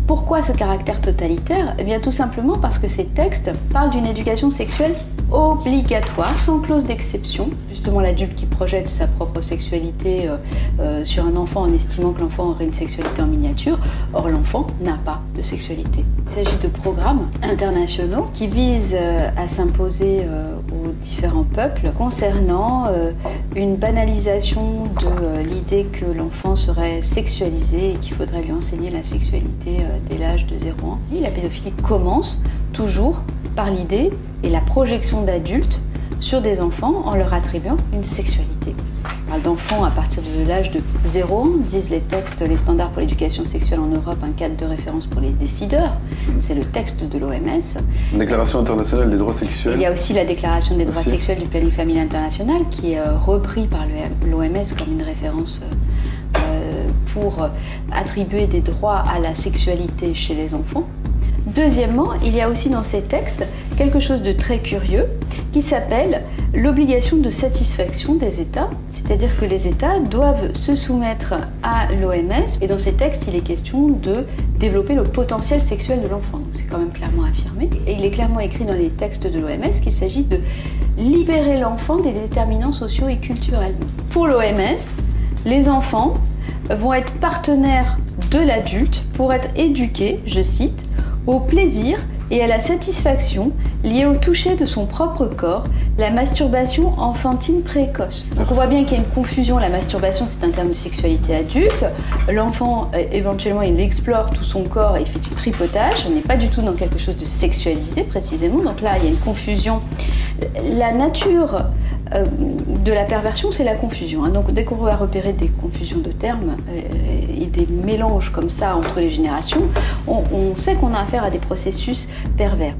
Pourquoi ce caractère totalitaire ? Eh bien tout simplement parce que ces textes parlent d'une éducation sexuelle obligatoire, sans clause d'exception. Justement l'adulte qui projette sa propre sexualité sur un enfant en estimant que l'enfant aurait une sexualité en miniature. Or l'enfant n'a pas de sexualité. Il s'agit de programmes internationaux qui visent à s'imposer aux différents peuples concernant une banalisation de l'idée que l'enfant serait sexualisé et qu'il faudrait lui enseigner la sexualité dès l'âge de 0 ans. Et la pédophilie commence toujours par l'idée et la projection d'adultes sur des enfants en leur attribuant une sexualité. On parle d'enfants à partir de l'âge de 0 ans, disent les textes, les standards pour l'éducation sexuelle en Europe, un cadre de référence pour les décideurs. C'est le texte de l'OMS. Une déclaration internationale des droits sexuels. Il y a aussi la déclaration des droits sexuels du planning familial international qui est repris par l'OMS comme une référence pour attribuer des droits à la sexualité chez les enfants. Deuxièmement, il y a aussi dans ces textes quelque chose de très curieux qui s'appelle l'obligation de satisfaction des États, c'est-à-dire que les États doivent se soumettre à l'OMS et dans ces textes il est question de développer le potentiel sexuel de l'enfant. Donc c'est quand même clairement affirmé et il est clairement écrit dans les textes de l'OMS qu'il s'agit de libérer l'enfant des déterminants sociaux et culturels. Pour l'OMS, les enfants vont être partenaires de l'adulte pour être éduqués, je cite, au plaisir et à la satisfaction liée au toucher de son propre corps, la masturbation enfantine précoce. Donc on voit bien qu'il y a une confusion, la masturbation c'est un terme de sexualité adulte, l'enfant éventuellement il explore tout son corps et il fait du tripotage, on n'est pas du tout dans quelque chose de sexualisé précisément, donc là il y a une confusion. La nature de la perversion, c'est la confusion. Donc dès qu'on va repérer des confusions de termes et des mélanges comme ça entre les générations, on sait qu'on a affaire à des processus pervers.